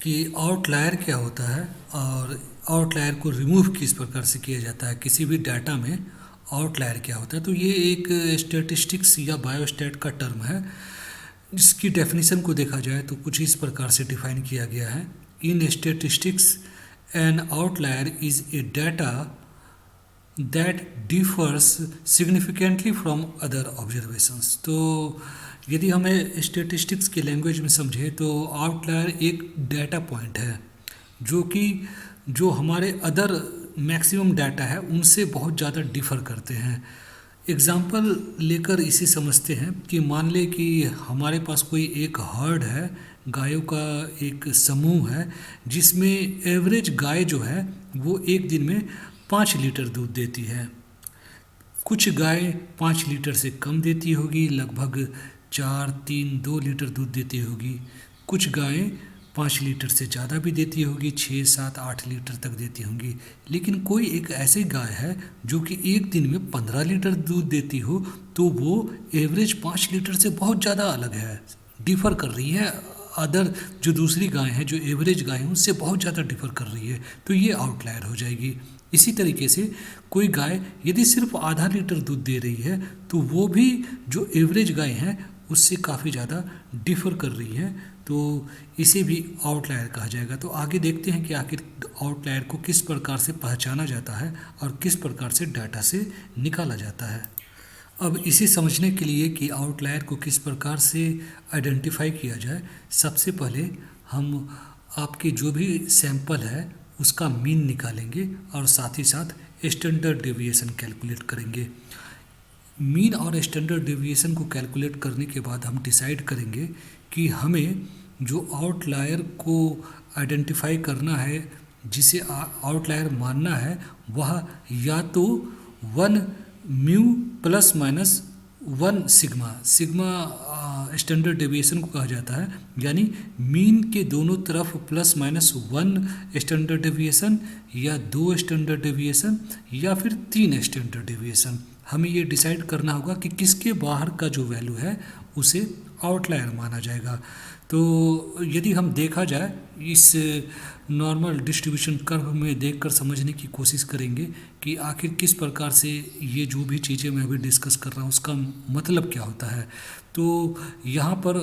कि आउटलायर क्या होता है और आउटलायर को रिमूव किस प्रकार से किया जाता है किसी भी डाटा में। आउटलायर क्या होता है, तो ये एक स्टैटिस्टिक्स या बायोस्टैट का टर्म है जिसकी डेफिनेशन को देखा जाए तो कुछ इस प्रकार से डिफाइन किया गया है। इन statistics N outlier is a data that differs significantly from other observations. तो यदि हमें स्टैटिस्टिक्स की लैंग्वेज में समझे तो आउटलायर एक डाटा पॉइंट है जो हमारे अदर मैक्सिमम डाटा है उनसे बहुत ज़्यादा डिफ़र करते हैं। एग्ज़ाम्पल लेकर इसे समझते हैं कि मान लें कि हमारे पास कोई एक हर्ड है, गायों का एक समूह है जिसमें एवरेज गाय जो है वो एक दिन में 5 लीटर दूध देती है। कुछ गाय 5 लीटर से कम देती होगी, लगभग 4, 3, 2 लीटर दूध देती होगी। कुछ गायें 5 लीटर से ज़्यादा भी देती होगी, 6, 7, 8 लीटर तक देती होंगी। लेकिन कोई एक ऐसी गाय है जो कि एक दिन में 15 लीटर दूध देती हो, तो वो एवरेज 5 लीटर से बहुत ज़्यादा अलग है, डिफ़र कर रही है अदर जो दूसरी गाय हैं, जो एवरेज गाय हैं उससे बहुत ज़्यादा डिफ़र कर रही है, तो ये आउटलायर हो जाएगी। इसी तरीके से कोई गाय यदि सिर्फ आधा लीटर दूध दे रही है तो वो भी जो एवरेज गाय हैं उससे काफ़ी ज़्यादा डिफ़र कर रही है, तो इसे भी आउटलायर कहा जाएगा। तो आगे देखते हैं कि आखिर आउटलायर को किस प्रकार से पहचाना जाता है और किस प्रकार से डाटा से निकाला जाता है। अब इसे समझने के लिए कि आउटलायर को किस प्रकार से आइडेंटिफाई किया जाए, सबसे पहले हम आपके जो भी सैंपल है उसका मीन निकालेंगे और साथ ही साथ स्टैंडर्ड डेविएशन कैलकुलेट करेंगे। मीन और स्टैंडर्ड डेविएशन को कैलकुलेट करने के बाद हम डिसाइड करेंगे कि हमें जो आउटलायर को आइडेंटिफाई करना है, जिसे आउटलायर मानना है, वह या तो 1 mu plus minus 1 sigma standard deviation को कहा जाता है, यानी मीन के दोनों तरफ प्लस माइनस 1 स्टैंडर्ड डेविएशन या 2 स्टैंडर्ड डेविएशन या फिर 3 स्टैंडर्ड डेविएशन। हमें ये डिसाइड करना होगा कि किसके बाहर का जो वैल्यू है उसे आउटलायर माना जाएगा। तो यदि हम देखा जाए इस नॉर्मल डिस्ट्रीब्यूशन कर्व में देखकर समझने की कोशिश करेंगे कि आखिर किस प्रकार से ये जो भी चीज़ें मैं अभी डिस्कस कर रहा हूँ उसका मतलब क्या होता है। तो यहाँ पर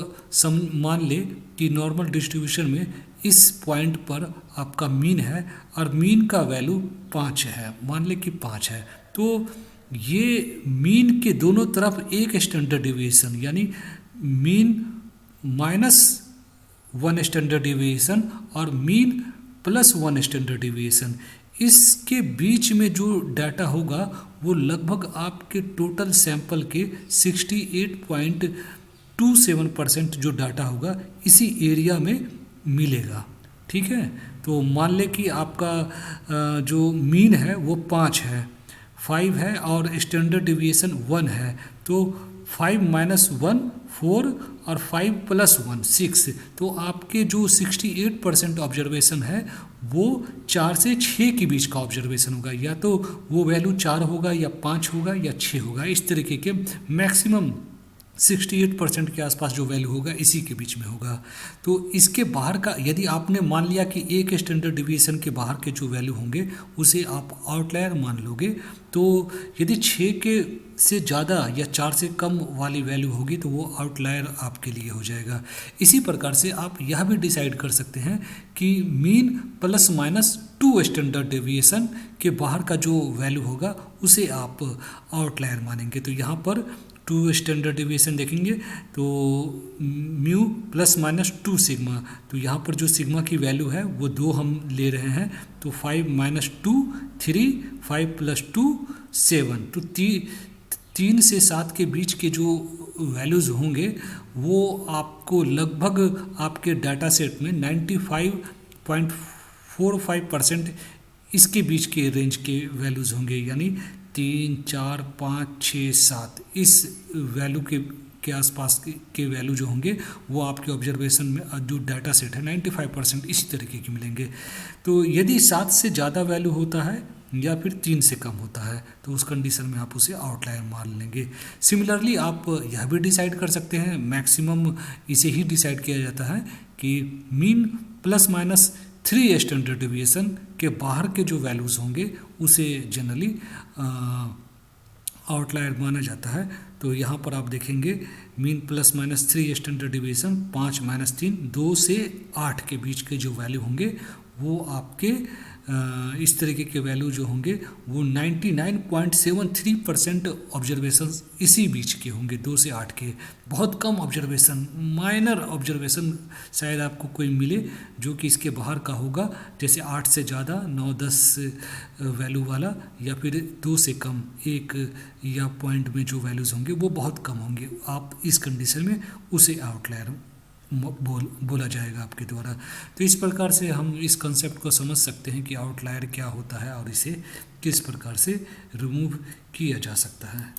मान ले कि नॉर्मल डिस्ट्रीब्यूशन में इस पॉइंट पर आपका मीन है और मीन का वैल्यू 5 है, मान ले कि 5 है, तो ये मीन के दोनों तरफ एक स्टैंडर्ड डेविएशन यानी मीन माइनस 1 स्टैंडर्ड डेविएशन और मीन प्लस 1 स्टैंडर्ड डेविएशन, इसके बीच में जो डाटा होगा वो लगभग आपके टोटल सैंपल के 68.27% जो डाटा होगा इसी एरिया में मिलेगा। ठीक है, तो मान लें कि आपका जो मीन है वो 5 है, 5 है और स्टैंडर्ड डेविएशन 1 है, तो 5 माइनस 1 4 और 5 प्लस 1 6, तो आपके जो 68% ऑब्जर्वेशन है वो 4 से 6 के बीच का ऑब्जर्वेशन होगा, या तो वो वैल्यू 4 होगा या 5 होगा या 6 होगा, इस तरीके के मैक्सिमम 68% के आसपास जो वैल्यू होगा इसी के बीच में होगा। तो इसके बाहर का यदि आपने मान लिया कि एक स्टैंडर्ड डिवीएशन के बाहर के जो वैल्यू होंगे उसे आप आउटलायर मान लोगे, तो यदि 6 के से ज़्यादा या 4 से कम वाली वैल्यू होगी तो वो आउटलायर आपके लिए हो जाएगा। इसी प्रकार से आप यह भी डिसाइड कर सकते हैं कि mean plus minus 2 standard deviation के बाहर का जो वैल्यू होगा उसे आप आउटलायर मानेंगे। तो यहाँ पर 2 स्टैंडर्ड डेविएशन देखेंगे तो म्यू प्लस माइनस 2 सिग्मा, तो यहाँ पर जो सिग्मा की वैल्यू है वो 2 हम ले रहे हैं, तो 5 माइनस 2 3, 5 प्लस 2 7, तो 3 से 7 के बीच के जो वैल्यूज़ होंगे वो आपको लगभग आपके डाटा सेट में 95.45% इसके बीच के रेंज के वैल्यूज़ होंगे, यानी 3, 4, 5, 6, 7 इस वैल्यू के आसपास के वैल्यू जो होंगे वो आपके ऑब्जर्वेशन में जो डाटा सेट है 95% इसी तरीके के मिलेंगे। तो यदि 7 से ज़्यादा वैल्यू होता है या फिर 3 से कम होता है तो उस कंडीशन में आप उसे आउटलायर मान लेंगे। सिमिलरली आप यह भी डिसाइड कर सकते हैं, मैक्सिमम इसे ही डिसाइड किया जाता है कि mean plus minus 3 standard deviation के बाहर के जो वैल्यूज़ होंगे उसे जनरली आउटलायर माना जाता है। तो यहाँ पर आप देखेंगे mean plus minus 3 standard deviation 5 minus 3 2 से 8 के बीच के जो वैल्यू होंगे वो आपके इस तरीके के वैल्यू जो होंगे वो 99.73% ऑब्जर्वेशन इसी बीच के होंगे, 2 से 8 के। बहुत कम ऑब्जर्वेशन, माइनर ऑब्जर्वेशन शायद आपको कोई मिले जो कि इसके बाहर का होगा, जैसे 8 से ज़्यादा 9-10 वैल्यू वाला, या फिर 2 से कम 1 या पॉइंट में जो वैल्यूज़ होंगे वो बहुत कम होंगे। आप इस कंडीशन में उसे आउटलायर बोला जाएगा आपके द्वारा। तो इस प्रकार से हम इस कंसेप्ट को समझ सकते हैं कि आउटलायर क्या होता है और इसे किस प्रकार से रिमूव किया जा सकता है।